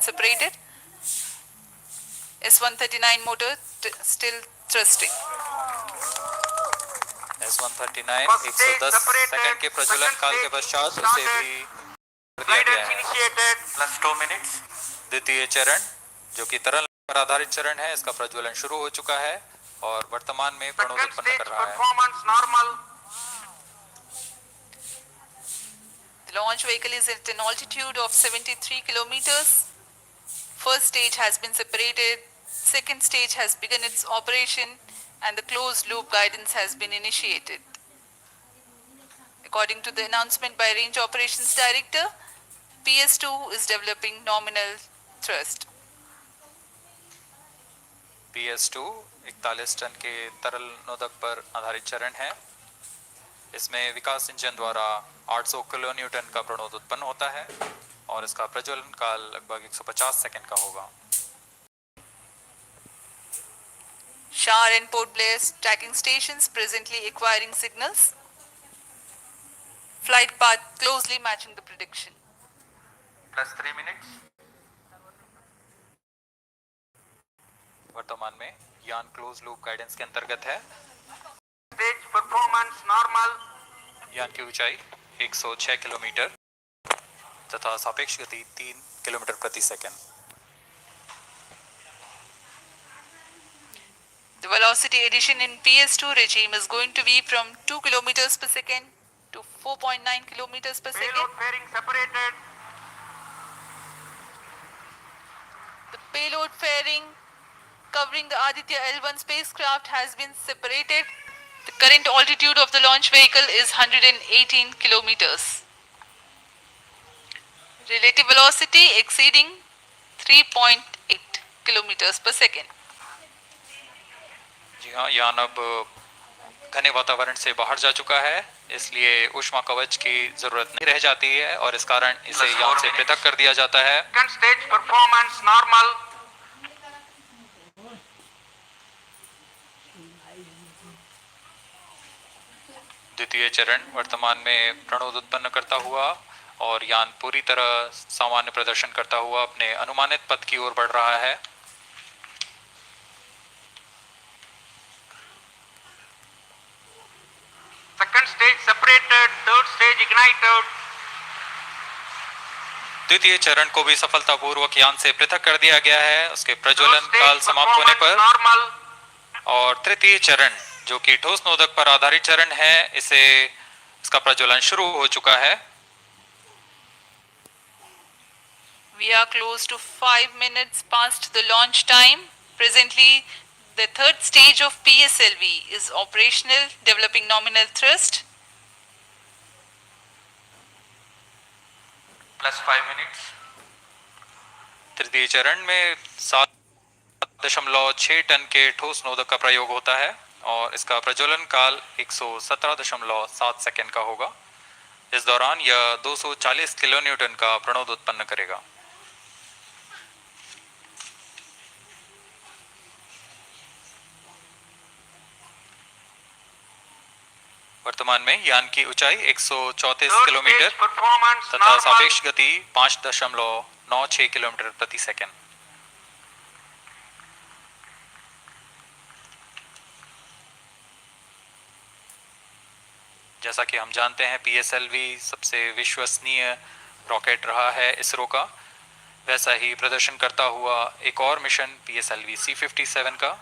separated. S139 motor still thrusting. S139 110 second के प्रज्वलन काल के पश्चात उसे भी कर दिया गया है। Plus 2 minutes. द्वितीय चरण जो कि तरल पर आधारित चरण है, इसका प्रज्वलन शुरू हो चुका है और वर्तमान में प्रणोद उत्पन्न कर रहा है। The launch vehicle is at an altitude of 73 kilometers. First stage has been separated, second stage has begun its operation, and the closed loop guidance has been initiated. According to the announcement by Range Operations Director, PS2 is developing nominal thrust. PS2 41 ton के तरल नोदक पर आधारित चरण है। इसमें विकास engine द्वारा 800 kilo Newton का प्रणोद उत्पन्न होता है और इसका प्रज्वलन काल लगभग 150 सेकंड का होगा। SHAR and Port Blair tracking stations presently acquiring signals. Flight path closely matching the prediction. Plus 3 minutes. वर्तमान में यान क्लोज लूप गाइडेंस के अंतर्गत है। Stage performance normal. यान की ऊंचाई 106 किलोमीटर तथा सापेक्ष गति 3 किलोमीटर प्रति second. The velocity addition in PS2 regime is going to be from 2 kilometers per second to 4.9 kilometers per second. Payload fairing separated. The payload fairing covering the Aditya-L1 spacecraft has been separated. The current altitude of the launch vehicle is 118 kilometers. Relative velocity exceeding 3.8 kilometers per second. जी हाँ, यान अब घने वातावरण से बाहर जा चुका है, इसलिए ऊष्मा कवच की जरूरत नहीं रह जाती है और इस कारण इसे यान से पृथक कर दिया जाता है। Second stage performance normal. द्वितीय चरण वर्तमान में प्रणोद उत्पन्न करता हुआ और यान पूरी तरह सामान्य प्रदर्शन करता हुआ अपने अनुमानित पथ की ओर बढ़ रहा है। Second stage separated, third stage ignited. द्वितीय चरण को भी सफलतापूर्वक यान से पृथक कर दिया गया है उसके प्रज्वलन काल समाप्त होने पर। और तृतीय चरण जो कि ठोस नोदक पर आधारित चरण है, इसका प्रज्वलन शुरू हो चुका है। We are close to 5 minutes past the launch time. Presently, the third stage of PSLV is operational, developing nominal thrust. Plus 5 minutes. तृतीय चरण में 7.6 टन के ठोस नोदक का प्रयोग होता है और इसका प्रज्वलन काल 117.7 सेकंड का होगा। इस दौरान यह 240 किलो न्यूटन का प्रणोद उत्पन्न करेगा। वर्तमान में यान की ऊंचाई 134 किलोमीटर तथा सापेक्ष गति 5.96 किलोमीटर प्रति सेकंड। जैसा कि हम जानते हैं PSLV सबसे विश्वसनीय रॉकेट रहा है इसरो का, वैसा ही प्रदर्शन करता हुआ एक और मिशन PSLV-C57 का।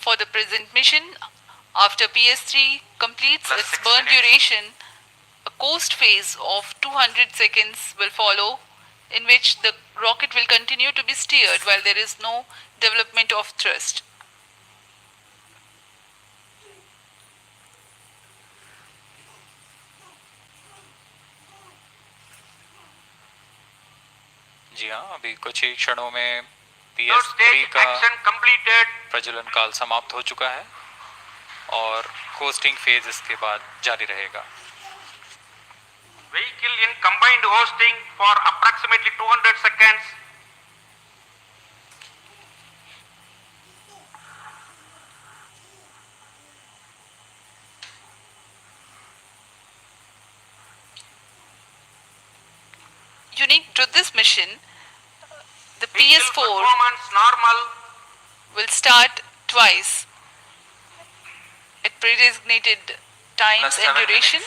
For the present mission, after PS3 completes its burn duration, a coast phase of 200 seconds will follow, in which the rocket will continue to be steered while there is no development of thrust. जी हाँ, अभी कुछ ही क्षणों में PS3 का प्रज्वलन काल समाप्त हो चुका है और होस्टिंग फेज इसके बाद जारी रहेगा। Vehicle in combined hosting for approximately 200 seconds. Coming to this mission, the Vehicle PS4 performance normal. will start twice at predesignated times and duration.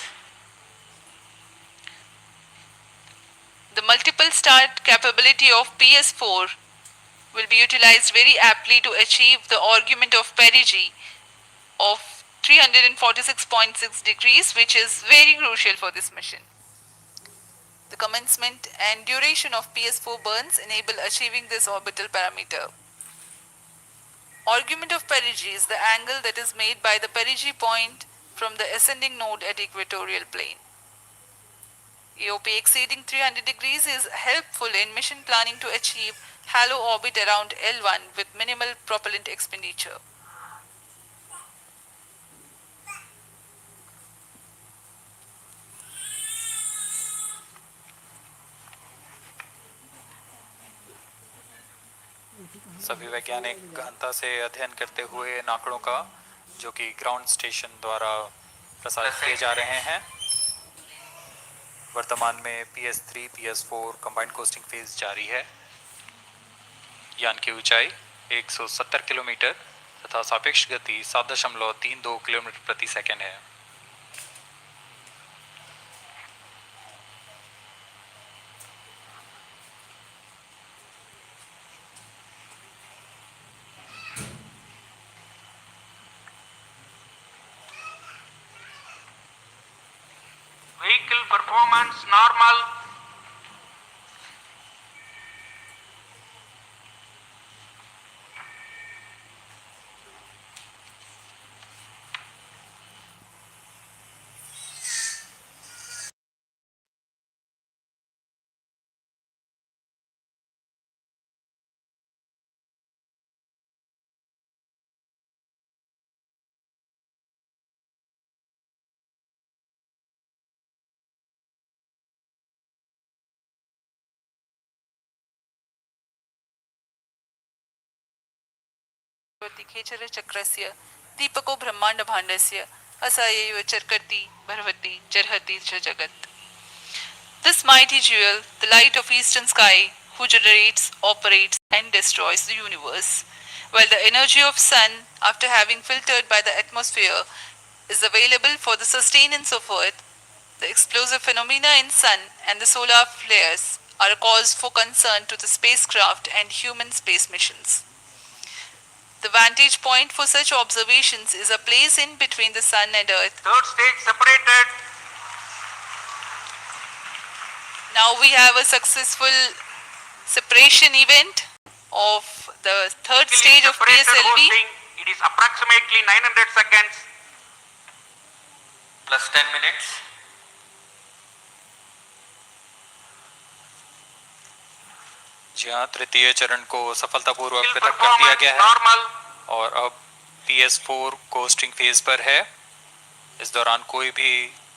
The multiple start capability of PS4 will be utilized very aptly to achieve the argument of perigee of 346.6 degrees, which is very crucial for this mission. The commencement and duration of PS4 burns enable achieving this orbital parameter. Argument of perigee is the angle that is made by the perigee point from the ascending node at equatorial plane. AOP exceeding 300 degrees is helpful in mission planning to achieve halo orbit around L1 with minimal propellant expenditure. सभी वैज्ञानिक गहनता से अध्ययन करते हुए इन आंकड़ों का जो कि ग्राउंड स्टेशन द्वारा प्रसारित किए जा रहे हैं। वर्तमान में PS3 PS4 combined costing phase जारी है। यान की ऊंचाई 170 किलोमीटर तथा सापेक्ष गति 7.32 किलोमीटर प्रति सेकंड है। Vehicle performance normal. खेचर चक्रस्य दीपको ब्रह्मांड भाण्डस्य असयैव चर्कति भरवति जर्हति च जगत्. This mighty jewel, the light of eastern sky, who generates, operates and destroys the universe, while the energy of sun, after having filtered by the atmosphere, is available for the sustenance of earth, the explosive phenomena in sun and the solar flares are a cause for concern to the spacecraft and human space missions. The vantage point for such observations is a place in between the sun and earth. Third stage separated. Now we have a successful separation event of the third stage of Separated PSLV. hosting. It is approximately 900 seconds. Plus 10 minutes. जहाँ तृतीय चरण को सफलतापूर्वक पृथक कर दिया गया है और अब PS4 कोस्टिंग फेज पर है। इस दौरान कोई भी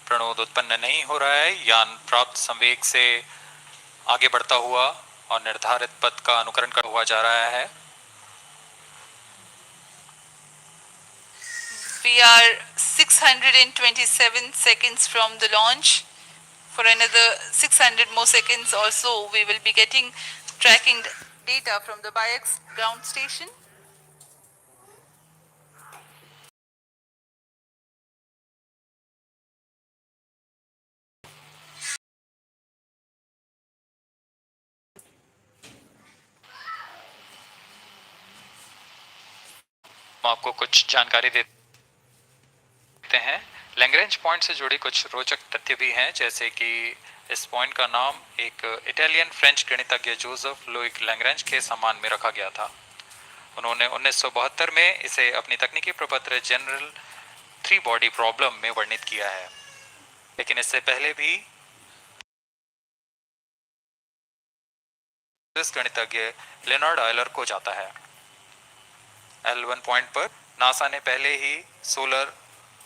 प्रणोद उत्पन्न नहीं हो रहा है। यान प्राप्त संवेग से आगे बढ़ता हुआ और निर्धारित पथ का अनुकरण करता हुआ जा रहा है। We are 627 seconds from the launch. For another 600 more seconds or so, we will be getting tracking data from the BIAX ground station. हम आपको कुछ जानकारी देते हैं। लैग्रेंज पॉइंट से जुड़ी कुछ रोचक तथ्य भी हैं, जैसे कि इस पॉइंट का नाम एक इटालियन फ्रेंच गणितज्ञ जोसेफ लुइग लैग्रेंज के सम्मान में रखा गया था। उन्होंने 1972 में इसे अपनी तकनीकी प्रपत्र जनरल 3 बॉडी प्रॉब्लम में वर्णित किया है, लेकिन इससे पहले भी इस गणितज्ञ लेनार्ड आयलर को जाता है। L1 पॉइंट पर नासा ने पहले ही सोलर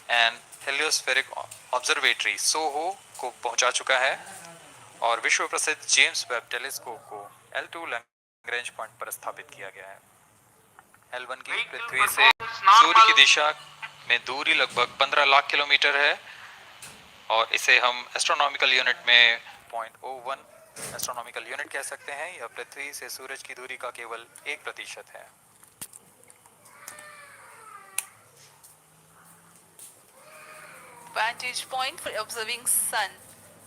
एंड हेलियोस्फेरिक ऑब्जर्वेटरी सोहो को पहुंचा चुका है और विश्व प्रसिद्ध जेम्स वेब टेलीस्कोप को L2 लैग्रेंज पॉइंट पर स्थापित किया गया है। L1 की पृथ्वी से सूर्य की दिशा में दूरी लगभग 15 लाख किलोमीटर है और इसे हम एस्ट्रोनॉमिकल यूनिट में 0.01 एस्ट्रोनॉमिकल यूनिट कह सकते हैं। यह पृथ्वी से सूरज की दूरी का केवल 1% है। Vantage point for observing sun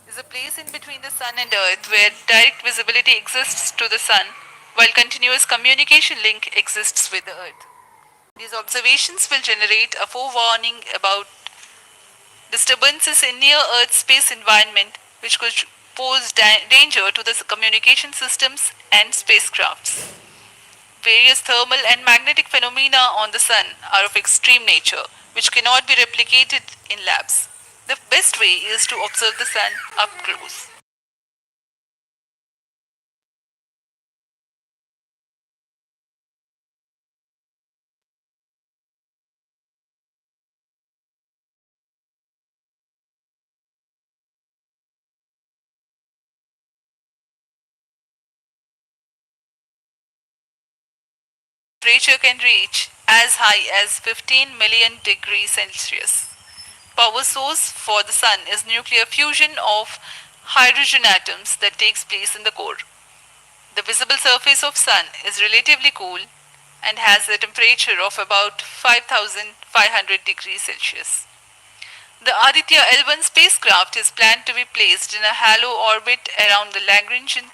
is a place in between the sun and earth where direct visibility exists to the sun while continuous communication link exists with the earth. These observations will generate a forewarning about disturbances in near earth space environment which could pose danger to the communication systems and spacecrafts. Various thermal and magnetic phenomena on the sun are of extreme nature, which cannot be replicated in labs. The best way is to observe the sun up close. Temperature can reach as high as 15 million degrees Celsius. Power source for the sun is nuclear fusion of hydrogen atoms that takes place in the core. The visible surface of sun is relatively cool and has a temperature of about 5500 degrees Celsius. The Aditya-L1 spacecraft is planned to be placed in a halo orbit around the Lagrangian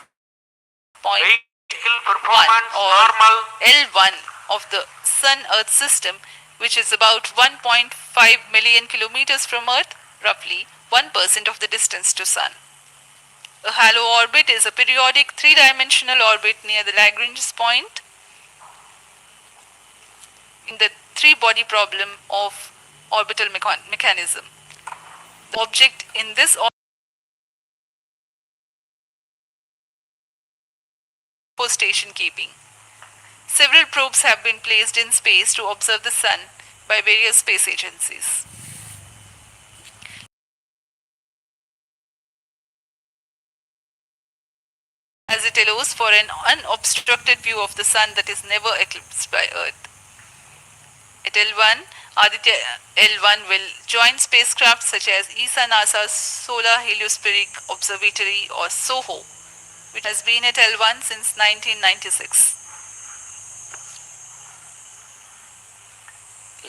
point Vehicle 1 performance or normal. L1 of the Sun-Earth system, which is about 1.5 million kilometers from Earth, roughly 1% of the distance to Sun. A halo orbit is a periodic three-dimensional orbit near the Lagrange point in the three-body problem of orbital mechanism. The object in this for station keeping. Several probes have been placed in space to observe the sun by various space agencies. As it allows for an unobstructed view of the sun that is never eclipsed by Earth. At L1, Aditya L1 will join spacecraft such as ESA-NASA's Solar Heliospheric Observatory or SOHO, which has been at L1 since 1996.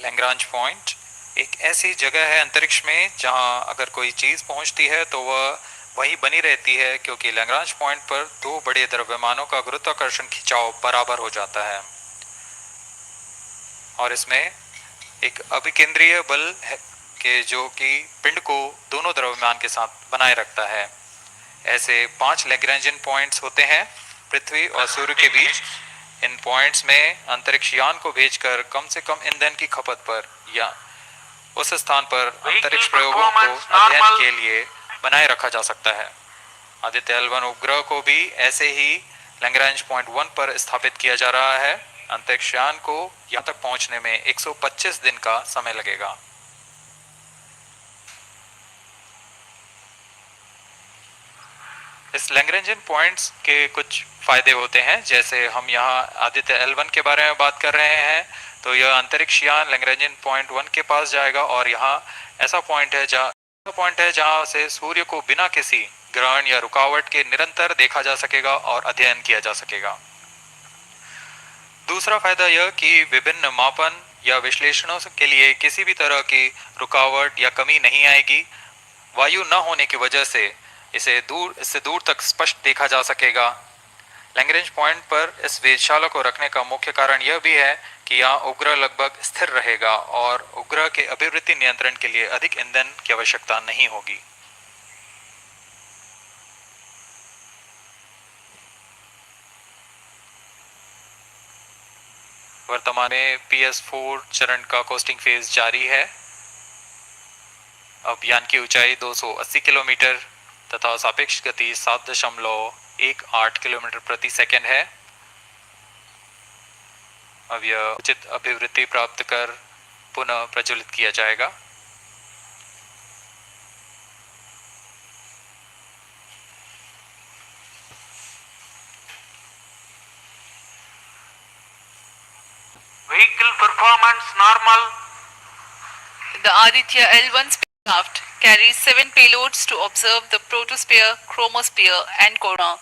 Lagrange point एक ऐसी जगह है अंतरिक्ष में जहां अगर कोई चीज पहुंचती है तो वह वहीं बनी रहती है, क्योंकि लैग्रांज पॉइंट पर दो बड़े द्रव्यमानों का गुरुत्वाकर्षण खिंचाव बराबर हो जाता है और इसमें एक अभिकेंद्रीय बल है कि जो कि पिंड को दोनों द्रव्यमान के साथ बनाए रखता है। ऐसे 5 लैग्रांजियन पॉइंट्स होते हैं पृथ्वी और सूर्य के बीच। इन पॉइंट्स में अंतरिक्ष यान को भेजकर कम से कम ईंधन की खपत पर या उस स्थान पर अंतरिक्ष प्रयोगों को अध्ययन के लिए बनाए रखा जा सकता है। आदित्य L1 उपग्रह को भी ऐसे ही लैग्रांज पॉइंट 1 पर स्थापित किया जा रहा है। अंतरिक्ष यान को यहाँ तक पहुंचने में 125 दिन का समय लगेगा। इस लैग्रेंजियन पॉइंट्स के कुछ फायदे होते हैं, जैसे हम यहाँ आदित्य L1 के बारे में बात कर रहे हैं तो यह अंतरिक्ष यान लैग्रेंजियन पॉइंट 1 के पास जाएगा और यहाँ ऐसा पॉइंट है जहाँ से सूर्य को बिना किसी ग्रहण या रुकावट के निरंतर देखा जा सकेगा और अध्ययन किया जा सकेगा। दूसरा फायदा यह कि विभिन्न मापन या विश्लेषणों के लिए किसी भी तरह की रुकावट या कमी नहीं आएगी। वायु न होने की वजह से इससे दूर तक स्पष्ट देखा जा सकेगा। लैग्रेंज पॉइंट पर इस वेधशाला को रखने का मुख्य कारण यह भी है कि यहाँ उपग्रह लगभग स्थिर रहेगा और उपग्रह के अभिवृद्धि नियंत्रण के लिए अधिक ईंधन की आवश्यकता नहीं होगी। वर्तमान में PS4 चरण का कोस्टिंग फेज जारी है। अब यान की ऊंचाई 280 किलोमीटर तथा सापेक्ष गति 7.18 किलोमीटर प्रति सेकंड है। अब यह उचित अभिवृद्धि प्राप्त कर पुनः प्रज्वलित किया जाएगा। Vehicle performance normal. The Aditya L1 craft carries 7 payloads to observe the protosphere, chromosphere, and corona,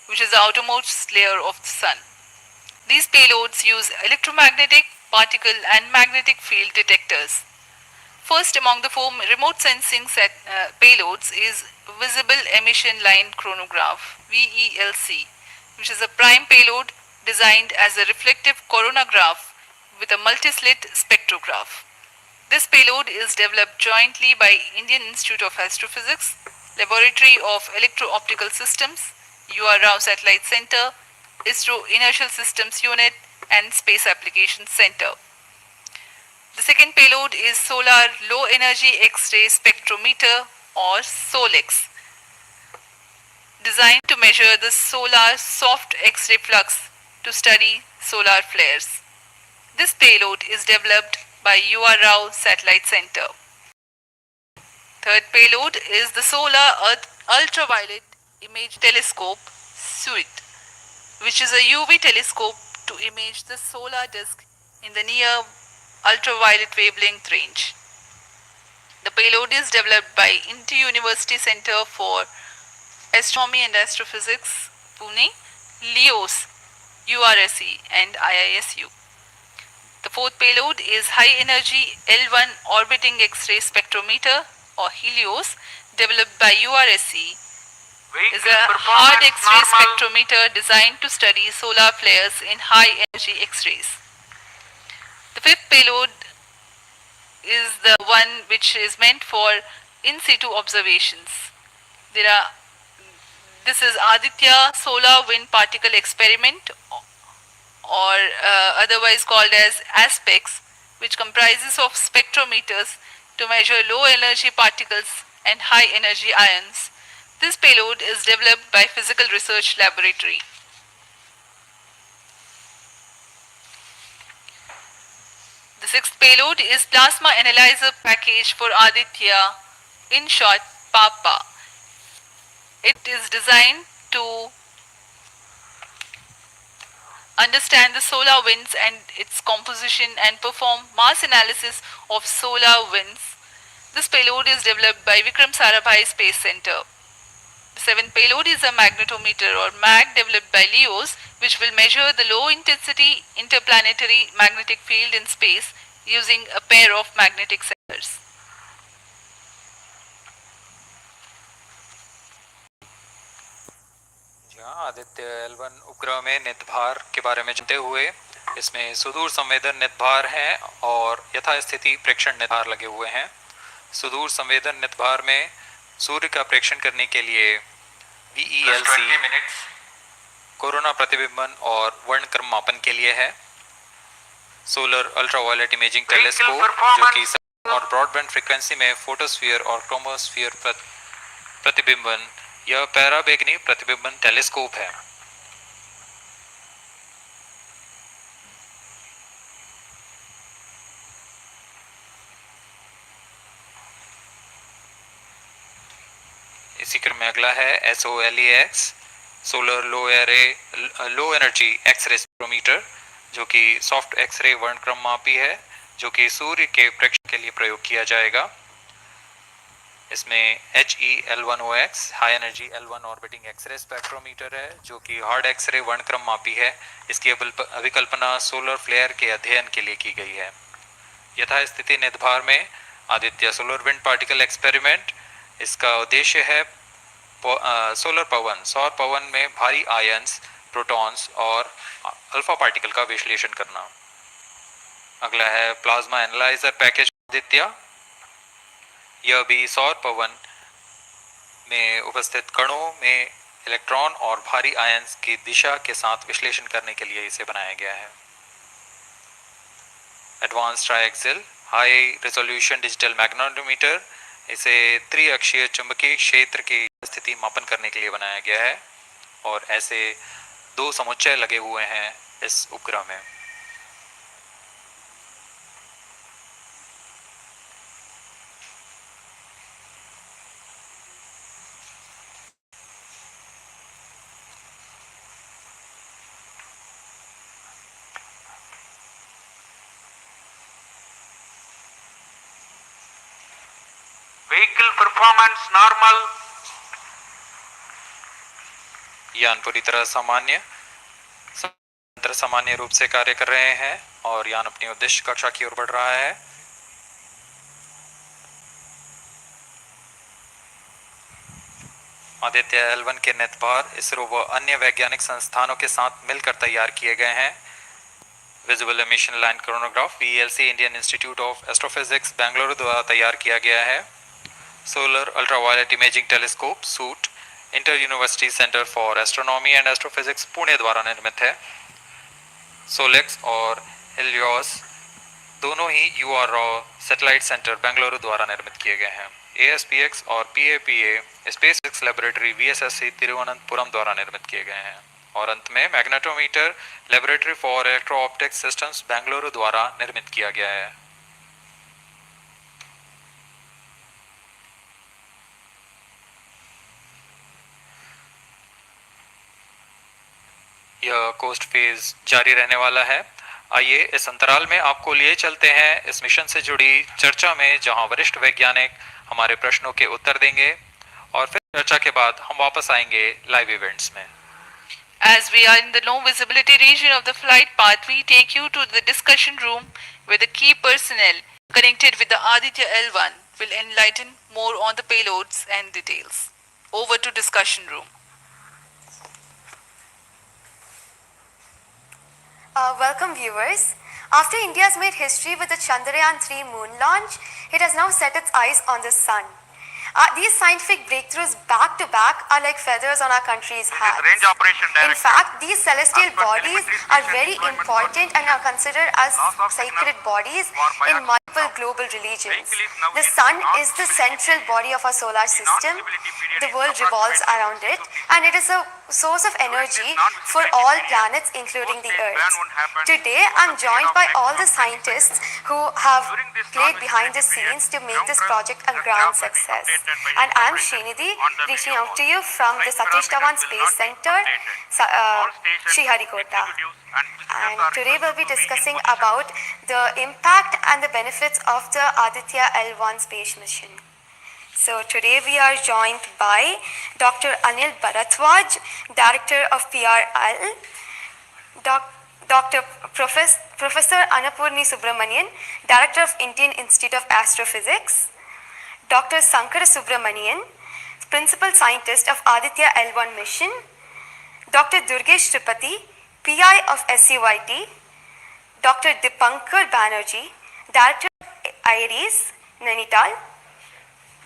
which is the outermost layer of the Sun. These payloads use electromagnetic, particle, and magnetic field detectors. First among the four remote sensing payloads is Visible Emission Line Chronograph (VELC), which is a prime payload designed as a reflective coronagraph with a multislit spectrograph. This payload is developed jointly by Indian Institute of Astrophysics, Laboratory of Electro-Optical Systems, UR Rao Satellite Center, ISRO Inertial Systems Unit, and Space Applications Center. The second payload is Solar Low Energy X-ray Spectrometer or SOLEX, designed to measure the solar soft X-ray flux to study solar flares. This payload is developed by UR Rao Satellite Center. Third payload is the Solar Earth Ultraviolet Image Telescope SUIT, which is a UV telescope to image the solar disk in the near ultraviolet wavelength range. The payload is developed by Inter-University Center for Astronomy and Astrophysics, Pune, LEOS, URSE, and IISU. The fourth payload is High Energy L1 Orbiting X-ray Spectrometer or HELIOS, developed by URSE. Is a hard X-ray spectrometer designed to study solar flares in high energy X-rays. The fifth payload is the one which is meant for in situ observations. This is Aditya Solar Wind Particle Experiment, or otherwise called as ASPECS, which comprises of spectrometers to measure low energy particles and high energy ions. This payload is developed by Physical Research Laboratory. The sixth payload is Plasma Analyzer Package for Aditya, in short PAPA. It is designed to understand the solar winds and its composition and perform mass analysis of solar winds. This payload is developed by Vikram Sarabhai Space Center. The seventh payload is a magnetometer or MAG developed by LEOS, which will measure the low intensity interplanetary magnetic field in space using a pair of magnetic sensors. Aditya L1 उपग्रह में नितभार के बारे में जानते हुए इसमें सुदूर संवेदन नितभार हैं और यथास्थिति प्रेक्षण नितभार लगे हुए हैं। सुदूर संवेदन नितभार में सूर्य का प्रेक्षण करने के लिए VELC कोरोना प्रतिबिंबन और वर्णक्रम मापन के लिए है। सोलर अल्ट्रावायलेट इमेजिंग टेलीस्कोप जो कि और ब्रॉडबैंड फ्रीक्वेंसी में फोटोस्फीयर और क्रोमोस्फीयर प्रतिबिंबन यह पैराबैंगनी प्रतिबिंबन टेलीस्कोप है। इसी क्रम में अगला है SOLEX solar low energy X ray spectrometer जो कि सॉफ्ट एक्सरे वर्णक्रम मापी है जो कि सूर्य के प्रेक्षण के लिए प्रयोग किया जाएगा। इसमें HEL1OX high energy L1 orbiting X ray spectrometer है जो कि हार्ड एक्सरे वर्णक्रम मापी है। इसकी अभिकल्पना सोलर फ्लेयर के अध्ययन के लिए की गई है। यथास्थिति नितभार में Aditya solar wind particle experiment, इसका उद्देश्य है सोलर पवन सौर पवन में भारी आयंस, प्रोटॉन्स और अल्फा पार्टिकल का विश्लेषण करना। अगला है प्लाज्मा एनालाइजर पैकेज आदित्य। यह भी सौर पवन में उपस्थित कणों में इलेक्ट्रॉन और भारी आयंस की दिशा के साथ विश्लेषण करने के लिए इसे बनाया गया है। Advanced triaxial high resolution digital magnetometer, इसे त्रिअक्षीय चुंबकीय क्षेत्र की स्थिति मापन करने के लिए बनाया गया है और ऐसे 2 समुच्चय लगे हुए हैं इस उपग्रह में। vehicle performance normal, यान पूरी तरह सामान्य रूप से कार्य कर रहे हैं और यान अपनी उद्देश्य कक्षा की ओर बढ़ रहा है। आदित्य-L1 के नेत्रभार इसरो व अन्य वैज्ञानिक संस्थानों के साथ मिलकर तैयार किए गए हैं। Visible emission line chronograph VLC Indian institute of astrophysics Bengaluru द्वारा तैयार किया गया है। Solar ultraviolet imaging telescope suit inter university centre for astronomy and astrophysics Pune द्वारा निर्मित है। सोलेक्स और हेलियोस दोनों ही UR Rao satellite centre Bengaluru द्वारा निर्मित किए गए हैं। ASPX और PAPA space physics laboratory VSSC Thiruvananthapuram द्वारा निर्मित किए गए हैं। और अंत में magnetometer laboratory for electro optics systems Bengaluru द्वारा निर्मित किया गया है। यह कोस्ट फेज जारी रहने वाला है। आइए इस अंतराल में आपको लिए चलते हैं इस मिशन से जुड़ी चर्चा में, जहां वरिष्ठ वैज्ञानिक हमारे प्रश्नों के उत्तर देंगे और फिर चर्चा के बाद हम वापस आएंगे लाइव इवेंट्स में। As we are in the low visibility region of the flight path, we take you to the discussion room where the key personnel connected with the Aditya-L1 will enlighten more on the payloads and details. Over to discussion room. Welcome viewers. After India has made history with the Chandrayaan-3 moon launch, it has now set its eyes on the sun. These scientific breakthroughs back to back are like feathers on our country's hat. range operation In directive. fact, these celestial As per bodies telemetry are station very deployment important and are considered as Loss of sacred signal bodies for in bias multiple now. global religions. Vehicle is now The in sun is the non-visibility central period. body of our solar system. non-visibility period The is world revolves approximately around it 6 to 6 and it is a source of energy for non-visibility all period, planets including the post-phase Earth. ban won't happen Today for I'm the joined period by of all the maximum scientists who have During this played behind the non-visibility scenes to period, make this ground project a truth grand and staff will be success. updated by And I'm operation Srinidhi, on the reaching video out to wall. you from the Flight Satish Dhawan parameters will Space not be Center, updated. All stations, Sriharikota. executives and visitors And are today we'll be requested to be in discussing position. about the impact and the benefits of the Aditya-L1 space mission. So today we are joined by Dr. Anil Bharatwaj, Director of PRL, Professor Annapurni Subramanian, Director of Indian Institute of Astrophysics, Dr. Sankara Subramanian, Principal Scientist of Aditya-L1 mission, Dr. Durgesh Tripathi, PI of SCYT, Dr. Dipankar Banerjee, Director of IRIS, Nainital,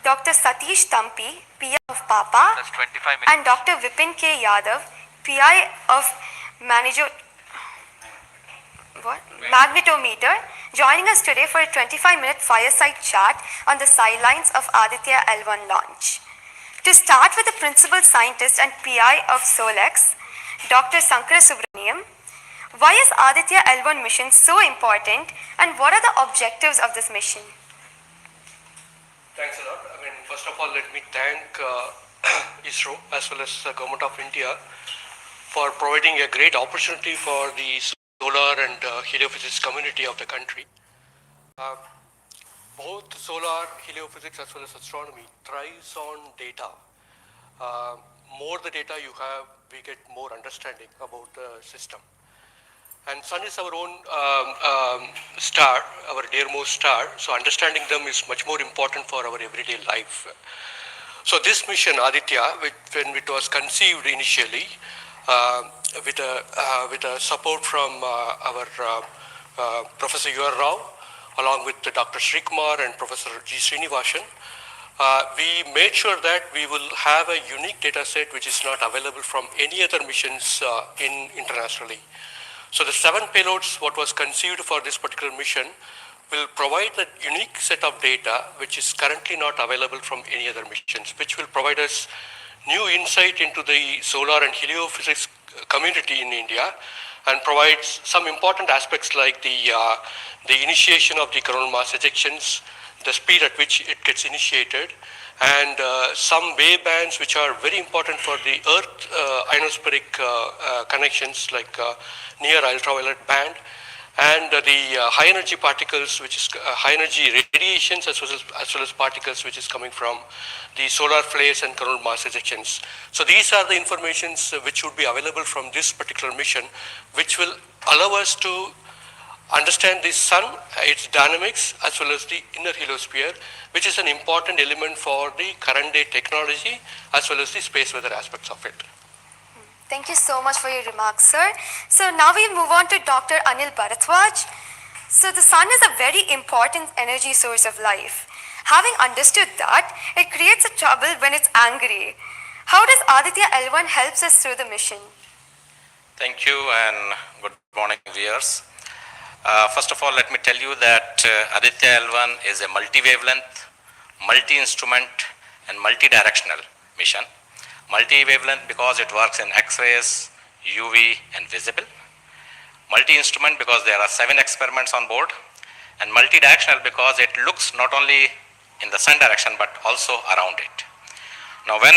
Dr. Satish Thampi, PI of PAPA, That's 25 minutes. and Dr. Vipin K. Yadav, PI of Magnetometer, joining us today for a 25-minute fireside chat on the sidelines of Aditya-L1 launch. To start with the Principal Scientist and PI of SOLEX, Dr. Sankara Subramaniam, why is Aditya-L1 mission so important and what are the objectives of this mission? Thanks a lot. First of all, let me thank ISRO as well as the Government of India for providing a great opportunity for the solar and heliophysics community of the country. Both solar, heliophysics as well as astronomy thrives on data. More the data you have, we get more understanding about the system. And sun is our own star, our dearmost star, so understanding them is much more important for our everyday life. So this mission, Aditya, when it was conceived initially, with a support from our Professor UR Rao, along with Dr. Srikumar and Professor G. Srinivasan, we made sure that we will have a unique data set which is not available from any other missions internationally. So the 7 payloads, what was conceived for this particular mission, will provide a unique set of data which is currently not available from any other missions, which will provide us new insight into the solar and heliophysics community in India and provides some important aspects like the initiation of the coronal mass ejections, the speed at which it gets initiated, and some wavebands which are very important for the Earth ionospheric connections like near ultraviolet band, and the high energy particles, which is high energy radiations as well as particles which is coming from the solar flares and coronal mass ejections. So these are the informations which would be available from this particular mission, which will allow us to understand the sun, its dynamics, as well as the inner heliosphere, which is an important element for the current day technology as well as the space weather aspects of it. Thank you so much for your remarks, sir. So now we move on to Dr. Anil Bharadwaj. So the sun is a very important energy source of life. Having understood that, it creates a trouble when it's angry. How does Aditya-L1 helps us through the mission? Thank you and good morning, viewers. First of all, let me tell you that Aditya-L1 is a multi-wavelength, multi-instrument and multi-directional mission. Multi-wavelength because it works in X-rays, UV and visible. Multi-instrument because there are 7 experiments on board. And multi-directional because it looks not only in the sun direction but also around it. Now when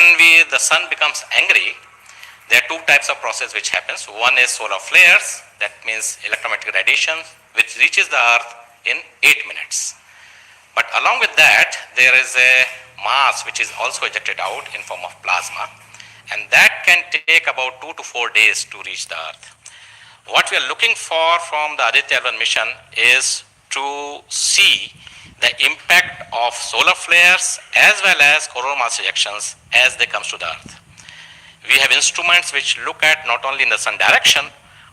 the sun becomes angry, there are 2 types of process which happens. One is solar flares, that means electromagnetic radiation, which reaches the earth in 8 minutes. But along with that, there is a mass which is also ejected out in form of plasma, and that can take about 2 to 4 days to reach the earth. What we are looking for from the Aditya-L1 mission is to see the impact of solar flares as well as coronal mass ejections as they come to the earth. We have instruments which look at not only in the sun direction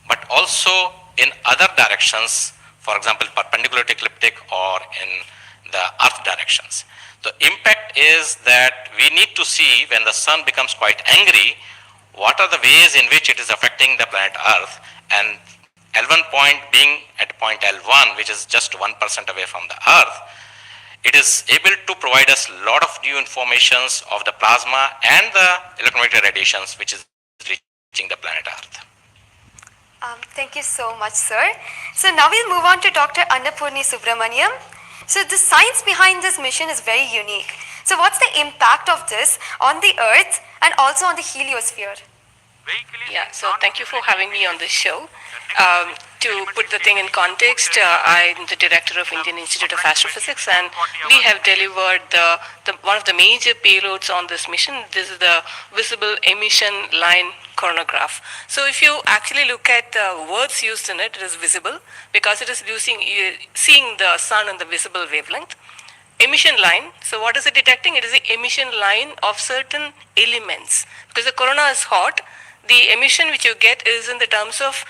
but also in other directions, for example perpendicular to ecliptic or in the earth directions. The impact is that we need to see when the sun becomes quite angry, what are the ways in which it is affecting the planet Earth, and L1 point being at point L1, which is just 1% away from the Earth, it is able to provide us a lot of new informations of the plasma and the electromagnetic radiations which is reaching the planet Earth. Thank you so much, sir. So now we'll move on to Dr. Annapurni Subramaniam. So the science behind this mission is very unique. So what's the impact of this on the Earth and also on the heliosphere? Yeah, so thank you for having me on this show. To put the thing in context, I'm the director of Indian Institute of Astrophysics, and we have delivered one of the major payloads on this mission. This is the visible emission line coronagraph. So if you actually look at the words used in it, it is visible because it is seeing the sun in the visible wavelength. Emission line, so what is it detecting? It is the emission line of certain elements. Because the corona is hot, the emission which you get is in the terms of,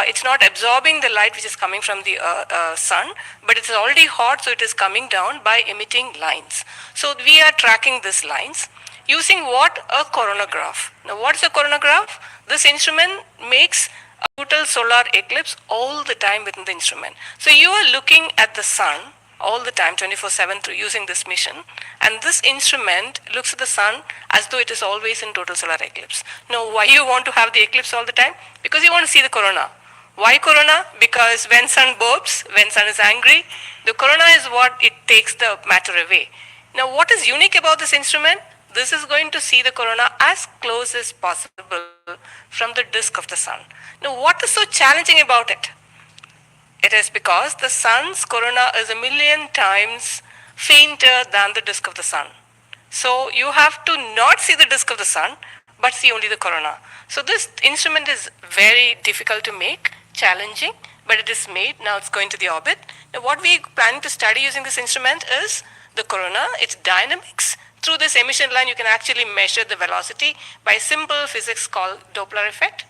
it's not absorbing the light which is coming from the sun, but it's already hot, so it is coming down by emitting lines. So we are tracking these lines using what? A coronagraph. Now what is a coronagraph? This instrument makes a total solar eclipse all the time within the instrument. So you are looking at the sun all the time, 24/7 through using this mission, and this instrument looks at the sun as though it is always in total solar eclipse. Now why you want to have the eclipse all the time? Because you want to see the corona. Why corona? Because when sun burps, when sun is angry, the corona is what it takes the matter away. Now what is unique about this instrument? This is going to see the corona as close as possible from the disk of the sun. Now what is so challenging about it? It is because the sun's corona is 1,000,000 times fainter than the disk of the sun. So you have to not see the disk of the sun, but see only the corona. So this instrument is very difficult to make, challenging, but it is made. Now it's going to the orbit. Now what we are planning to study using this instrument is the corona, its dynamics. Through this emission line, you can actually measure the velocity by simple physics called Doppler effect.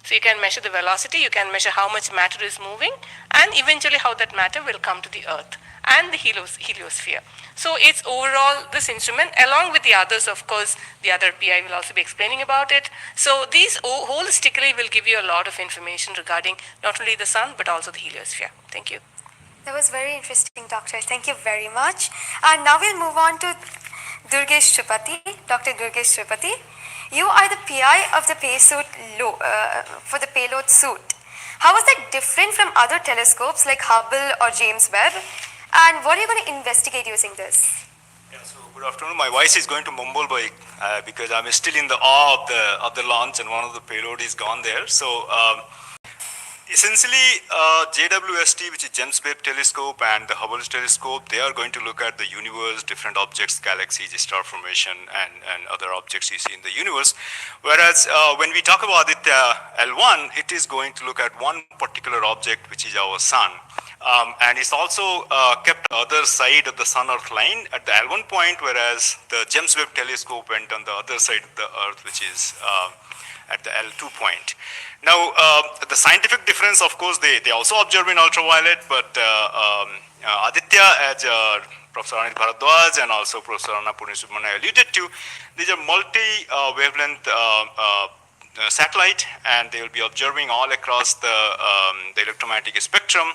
So you can measure the velocity, you can measure how much matter is moving, and eventually how that matter will come to the Earth and the heliosphere. So it's overall this instrument, along with the others, of course, the other PI will also be explaining about it. So these holistically will give you a lot of information regarding not only the sun, but also the heliosphere. Thank you. That was very interesting, Doctor. Thank you very much. And now we'll move on to Durgesh Tripathi, Dr. Durgesh Tripathi. You are the PI of the for the payload suit. How is that different from other telescopes like Hubble or James Webb? And what are you going to investigate using this? Yeah, so good afternoon. My voice is going to mumble by because I'm still in the awe of the launch, and one of the payload is gone there. So Essentially, JWST, which is James Webb Telescope, and the Hubble Telescope, they are going to look at the universe, different objects, galaxies, star formation, and other objects you see in the universe. Whereas when we talk about Aditya-L1, it is going to look at one particular object, which is our sun. And it's also kept the other side of the Sun-Earth line at the L1 point, whereas the James Webb Telescope went on the other side of the Earth, which is at the L2 point. Now, the scientific difference, of course, they also observe in ultraviolet, but Aditya, as Professor Anil Bharadwaj and also Professor Anna Purnisubramanian alluded to, these are multi-wavelength satellite, and they will be observing all across the electromagnetic spectrum.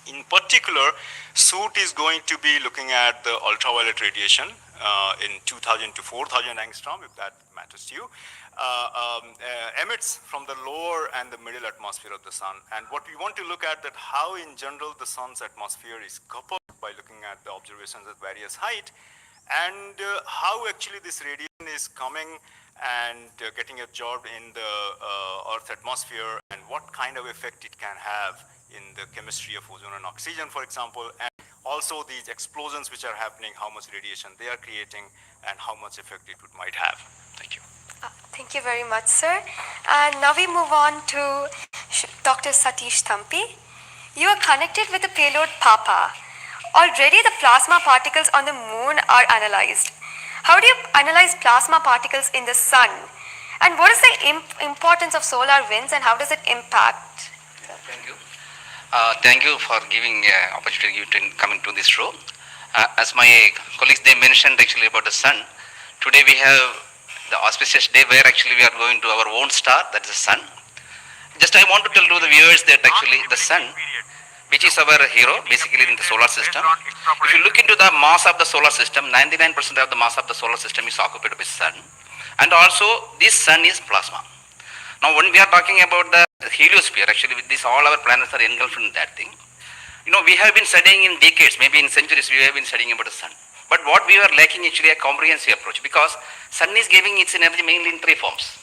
In particular, SOOT is going to be looking at the ultraviolet radiation in 2000 to 4000 angstrom, if that matters to you, emits from the lower and the middle atmosphere of the sun. And what we want to look at that how in general the sun's atmosphere is coupled by looking at the observations at various height, and how actually this radiation is coming and getting absorbed in the Earth's atmosphere, and what kind of effect it can have in the chemistry of ozone and oxygen, for example, and also these explosions which are happening, how much radiation they are creating, and how much effect it might have. Thank you. Thank you very much, sir. And now we move on to Dr. Satish Dhawan. You are connected with the payload PAPA. Already the plasma particles on the moon are analyzed. How do you analyze plasma particles in the sun? And what is the importance of solar winds, and how does it impact? Thank you. Thank you for giving opportunity to coming to this show. As my colleagues, they mentioned actually about the sun. Today we have the auspicious day where actually we are going to our own star, that is the sun. Just I want to tell to the viewers that actually the sun, which is our hero basically in the solar system. If you look into the mass of the solar system, 99% of the mass of the solar system is occupied by sun. And also this sun is plasma. Now when we are talking about the heliosphere, actually with this all our planets are engulfed in that thing. You know, we have been studying in decades, maybe in centuries, we have been studying about the sun. But what we are lacking actually a comprehensive approach, because sun is giving its energy mainly in three forms.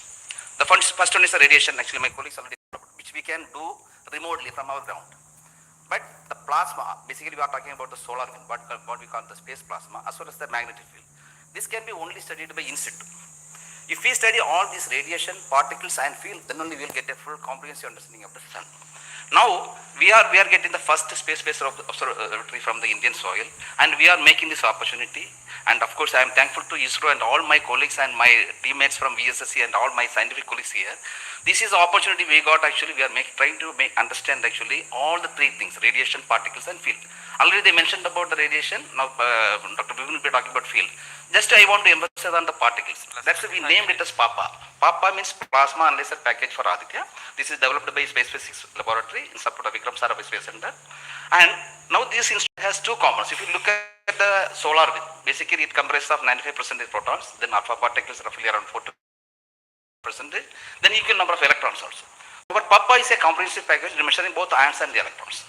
The first one is the radiation, actually my colleagues already talked about, which we can do remotely from our ground. But the plasma, basically we are talking about the solar wind, what we call the space plasma, as well as the magnetic field. This can be only studied by in situ. If we study all these radiation, particles and field, then only we will get a full comprehensive understanding of the sun. Now, we are getting the first space-based observatory from the Indian soil, and we are making this opportunity. And of course, I am thankful to ISRO and all my colleagues and my teammates from VSSC and all my scientific colleagues here. This is the opportunity we got actually. We are trying to understand actually all the three things: radiation, particles, and field. Already they mentioned about the radiation. Now, Dr. Bibin will be talking about field. Just I want to emphasize on the particles. That's why we named it as PAPA. PAPA means Plasma Analyzer Package for Aditya. This is developed by Space Physics Laboratory in support of Vikram Sarabhai Space Center. And now this instrument has two components. If you look at the solar wind, basically it comprises of 95% protons, then alpha particles roughly around 40%, then equal number of electrons also. But PAPA is a comprehensive package measuring both ions and the electrons.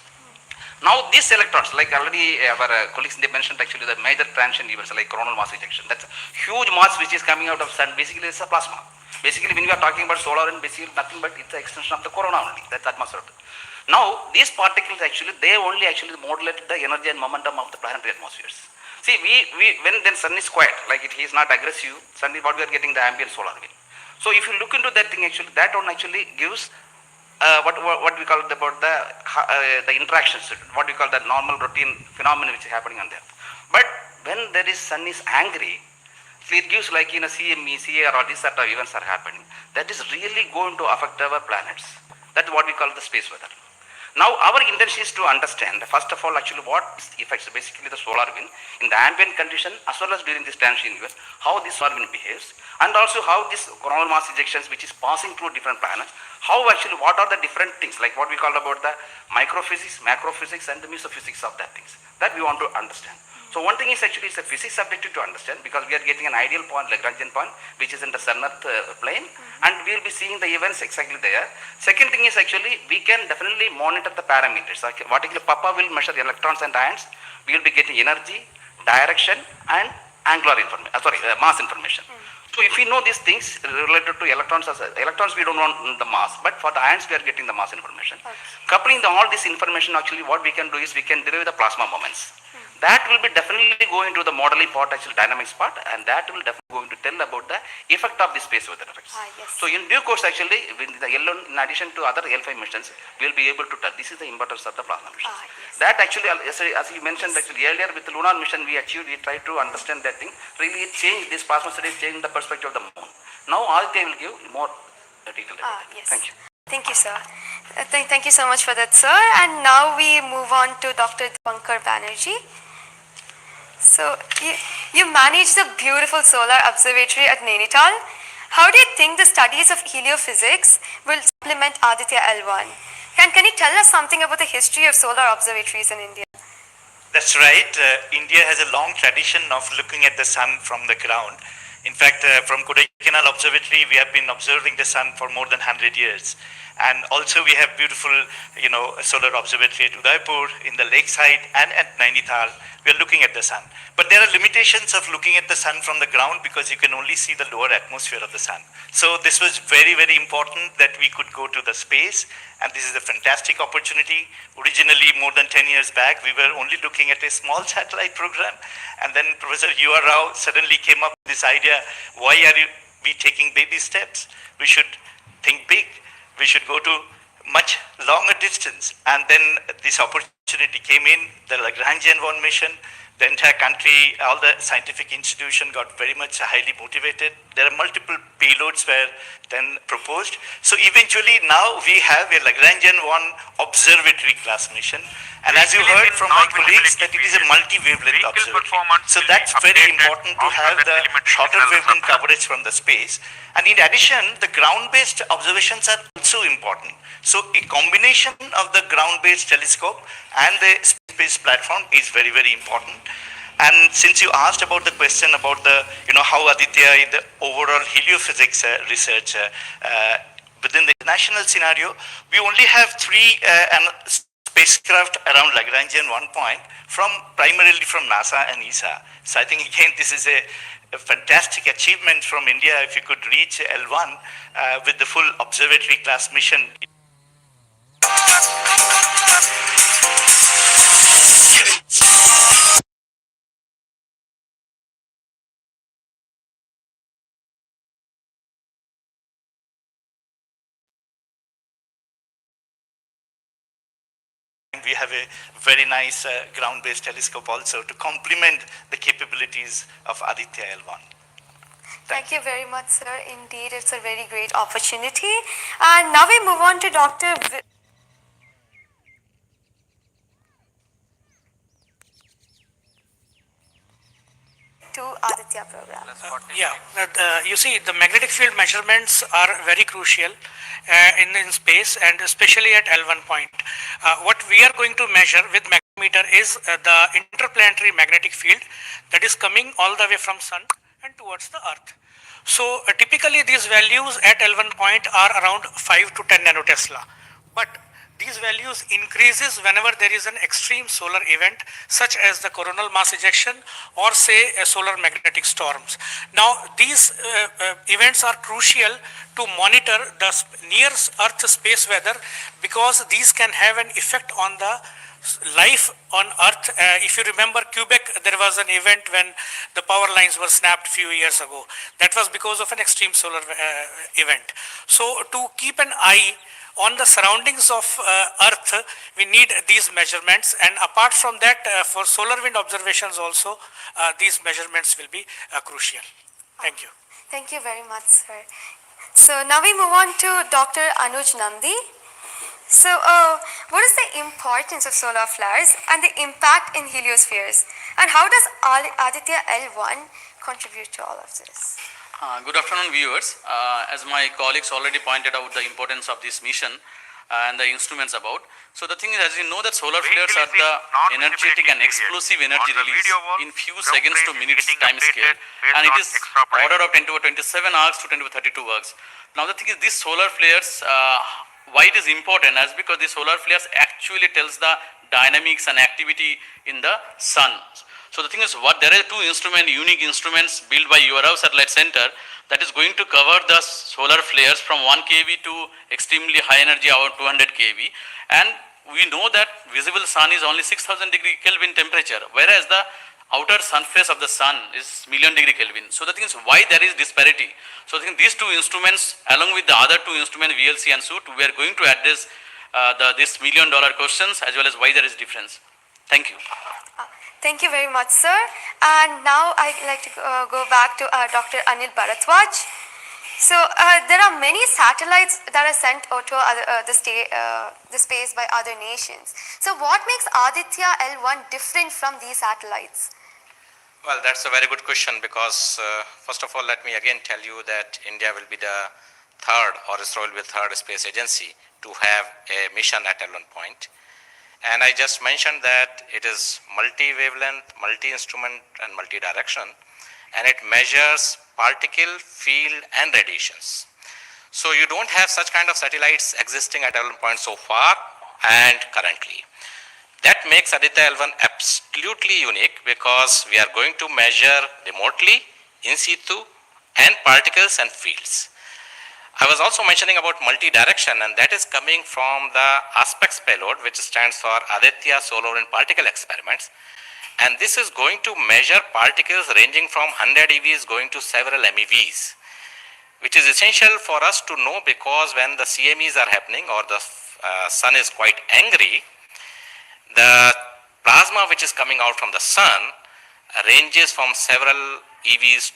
Now these electrons, like already our colleagues they mentioned actually the major transition events like coronal mass ejection. That's huge mass which is coming out of sun. Basically it's a plasma. Basically when we are talking about solar and basically nothing but it's the extension of the corona only. That's atmosphere. Now these particles actually they only actually modulate the energy and momentum of the planetary atmospheres. See when then sun is quiet, like it is not aggressive, sun is what we are getting the ambient solar wind. So if you look into that thing actually, that one actually gives what we call about the interactions, what we call the normal routine phenomenon which is happening on there. But when there is sun is angry, so it gives like in a CME, CAR or these sort of events are happening, that is really going to affect our planets. That's what we call the space weather. Now our intention is to understand first of all actually what affects basically the solar wind in the ambient condition as well as during this transition event, how this solar wind behaves, and also how this coronal mass ejections which is passing through different planets, how actually what are the different things like what we call about the microphysics, macrophysics and the mesophysics of that things that we want to understand. So one thing is actually it's a physics subjective to understand because we are getting an ideal point, Lagrangian point, which is in the sun-earth plane, and we will be seeing the events exactly there. Second thing is actually we can definitely monitor the parameters. Like particularly PAPA will measure the electrons and ions. We will be getting energy, direction, and angular information, mass information. So if we know these things related to electrons, electrons we don't want the mass, but for the ions we are getting the mass information. Coupling all this information, actually what we can do is we can derive the plasma moments. That will be definitely going to the modeling part, actually dynamics part, and that will definitely going to tell about the effect of the space weather effects. Yes. So in due course, actually, with the L1, in addition to other L5 missions, we will be able to tell. This is the importance of the plasma missions. Yes. That actually, as you mentioned, actually earlier with the lunar mission we achieved, we tried to understand that thing. Really, it changed this plasma studies, changed the perspective of the moon. Now, Aditya will give more detail. Yes. Thank you. Thank you, sir. Thank you so much for that, sir. And now we move on to Dr. Pankar Banerjee. So, you manage the beautiful solar observatory at Nainital. How do you think the studies of heliophysics will supplement Aditya-L1? Can you tell us something about the history of solar observatories in India? That's right. India has a long tradition of looking at the sun from the ground. In fact, from Kodaikanal Observatory, we have been observing the sun for more than 100 years. And also we have beautiful, solar observatory at Udaipur, in the lakeside, and at Nainital. We are looking at the sun. But there are limitations of looking at the sun from the ground because you can only see the lower atmosphere of the sun. So this was very, very important that we could go to the space, and this is a fantastic opportunity. Originally, more than 10 years back, we were only looking at a small satellite program, and then Professor U.R. Rao suddenly came up with this idea, why are we taking baby steps? We should think big. We should go to much longer distance. And then this opportunity came in, the Lagrangian 1 mission. The entire country, all the scientific institution got very much highly motivated. There are multiple payloads were then proposed. So eventually now we have a Lagrangian 1 observatory class mission. And as you heard from my colleagues, that it is a multi-wavelength observatory. So that's very important to have the shorter wavelength coverage from the space. And in addition, the ground-based observations are also important. So a combination of the ground-based telescope and the space platform is very, very important. And since you asked about the question about the, how Aditya in the overall heliophysics research within the international scenario, we only have 3 spacecraft around Lagrangian 1 point primarily from NASA and ESA. So I think again this is a fantastic achievement from India if you could reach L1 with the full observatory class mission. We have a very nice ground-based telescope also to complement the capabilities of Aditya-L1. Thank you very much, sir. Indeed, it's a very great opportunity. And now we move on to Dr. Aditya program. Yeah, you see, the magnetic field measurements are very crucial in space, and especially at L1 point. What we are going to measure with magnetometer is the interplanetary magnetic field that is coming all the way from Sun and towards the Earth. So typically these values at L1 point are around 5 to 10 nanotesla. But these values increases whenever there is an extreme solar event such as the coronal mass ejection or say a solar magnetic storms. Now these events are crucial to monitor the near Earth space weather because these can have an effect on the life on Earth. If you remember Quebec, there was an event when the power lines were snapped few years ago. That was because of an extreme solar event. So to keep an eye on the surroundings of Earth, we need these measurements, and apart from that, for solar wind observations also, these measurements will be crucial. Thank you. Thank you very much, sir. So now we move on to Dr. Anuj Nandi. So what is the importance of solar flares and the impact in heliospheres? And how does Aditya-L1 contribute to all of this? Good afternoon, viewers. As my colleagues already pointed out the importance of this mission and the instruments about. So the thing is, as you know, that solar flares are the energetic and explosive energy release in few seconds to minutes time scale, and it is order of 10 to 27 arcs to 10 to 32 arcs. Now the thing is, these solar flares, why it is important is because the solar flares actually tells the dynamics and activity in the sun. So the thing is, there are two unique instruments built by URO Satellite Center that is going to cover the solar flares from 1 kV to extremely high energy, about 200 kV. And we know that visible sun is only 6000 degree Kelvin temperature, whereas the outer surface of the sun is million degree Kelvin. So the thing is, why there is disparity? So I think these two instruments, along with the other two instruments, VLC and SUIT, we are going to address this $1 million questions as well as why there is difference. Thank you. Thank you very much, sir. And now I'd like to go back to Dr. Anil Bharadwaj. So there are many satellites that are sent to the space by other nations. So what makes Aditya-L1 different from these satellites? Well, that's a very good question because first of all, let me again tell you that India will be the third, or ISRO will be the third space agency to have a mission at L1 point. And I just mentioned that it is multi-wavelength, multi-instrument and multi-direction, and it measures particle, field and radiations. So you don't have such kind of satellites existing at L1 point so far and currently. That makes Aditya-L1 absolutely unique because we are going to measure remotely, in situ and particles and fields. I was also mentioning about multi-direction, and that is coming from the ASPECTS payload, which stands for Aditya Solar and Particle Experiments. And this is going to measure particles ranging from 100 EVs going to several MeVs, which is essential for us to know because when the CMEs are happening or the sun is quite angry, the plasma which is coming out from the sun ranges from several EVs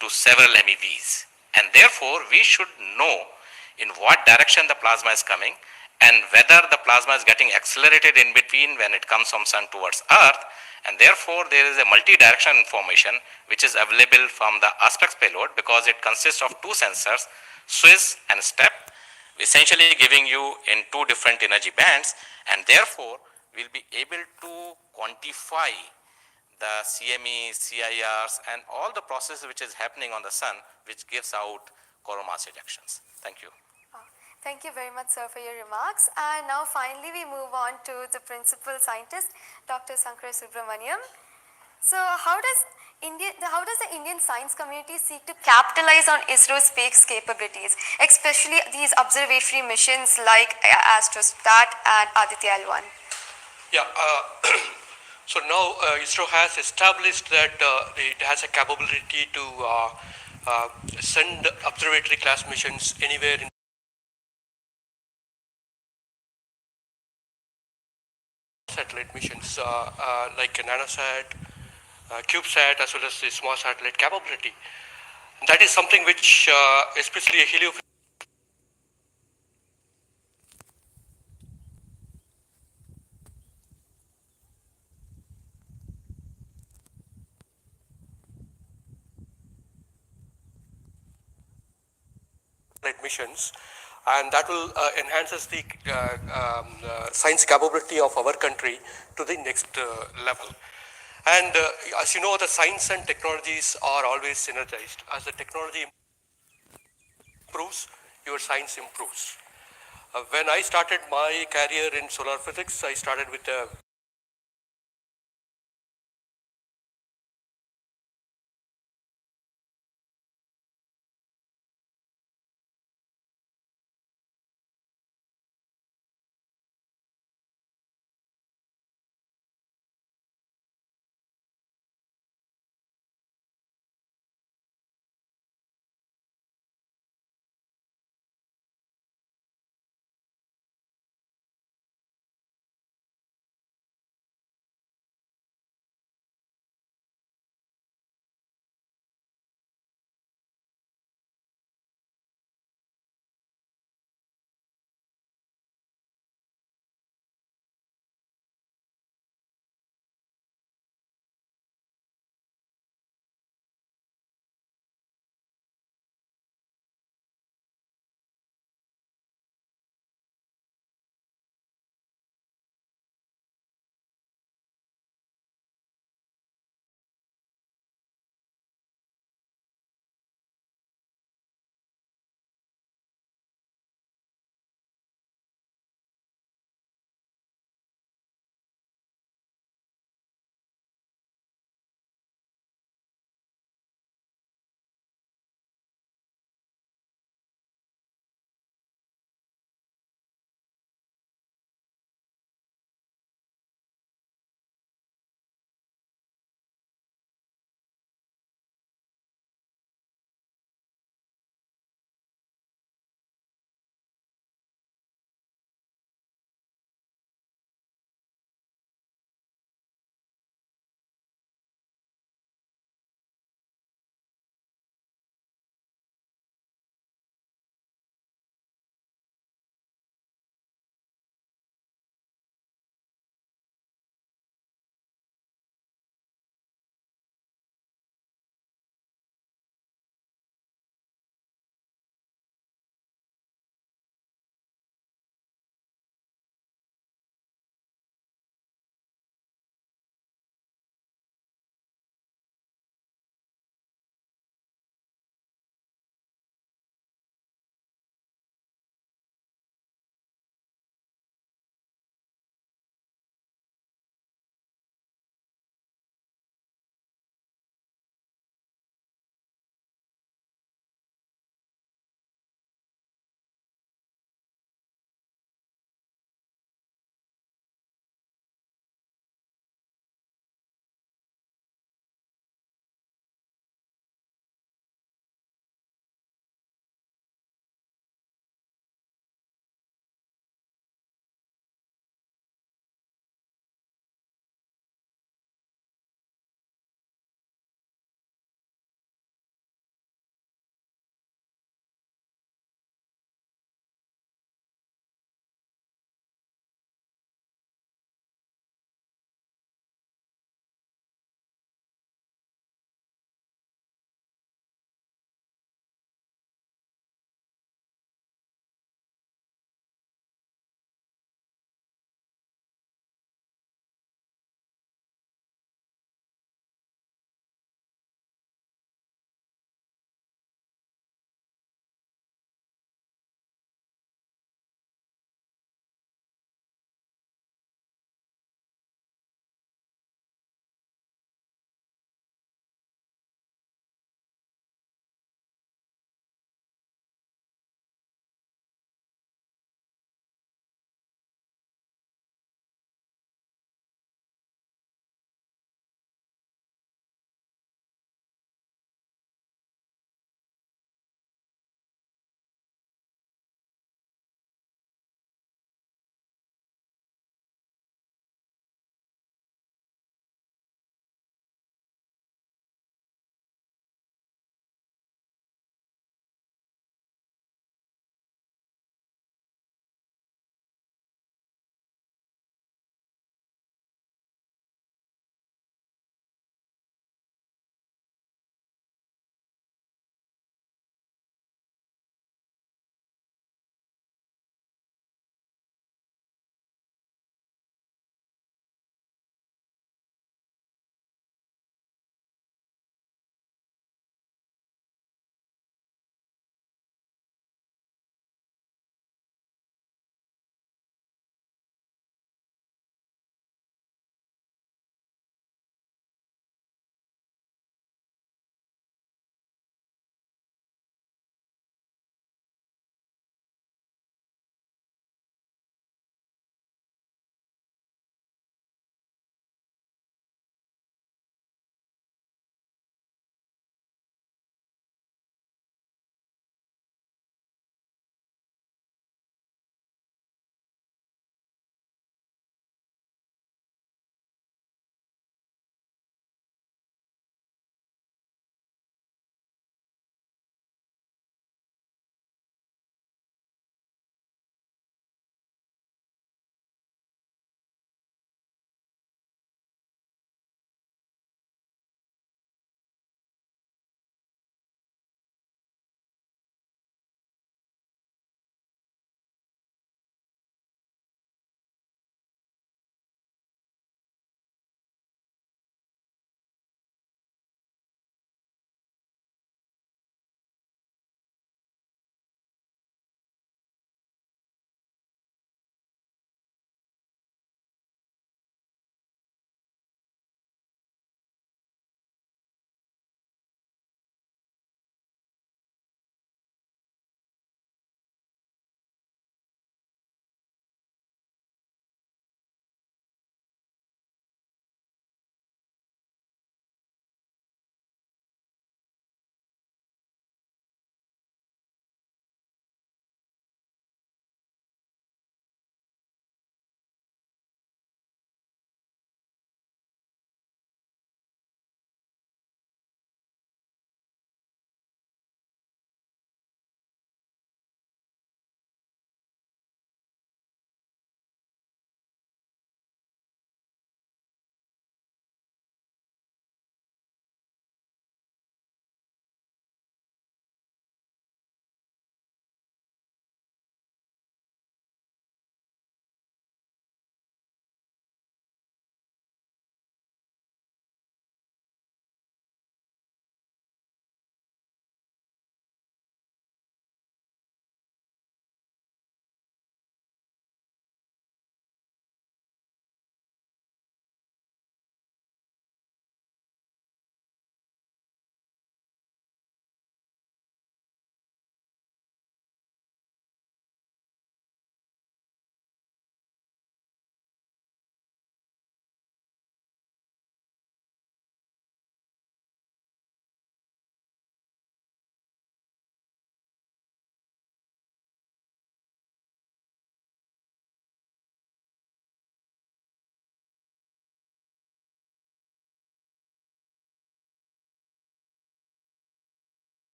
to several MeVs. And therefore, we should know in what direction the plasma is coming and whether the plasma is getting accelerated in between when it comes from sun towards earth. And therefore, there is a multi-direction information which is available from the ASPECTS payload because it consists of two sensors, SWIS and STEP, essentially giving you in two different energy bands, and therefore, we'll be able to quantify the CMEs, CIRs and all the processes which is happening on the sun which gives out coronal mass ejections. Thank you. Thank you very much, sir, for your remarks. And now finally we move on to the principal scientist, Dr. Sankar Subramaniam. So how does the Indian science community seek to capitalize on ISRO's space capabilities, especially these observatory missions like ASTROSAT and Aditya-L1? Yeah, so now ISRO has established that it has a capability to send observatory class missions anywhere in satellite missions like NanoSat, CubeSat, as well as the small satellite capability. That is something which especially a heliophysics missions, and that will enhances the science capability of our country to the next level. And as you know, the science and technologies are always synergized. As the technology improves, your science improves. When I started my career in solar physics, I started with a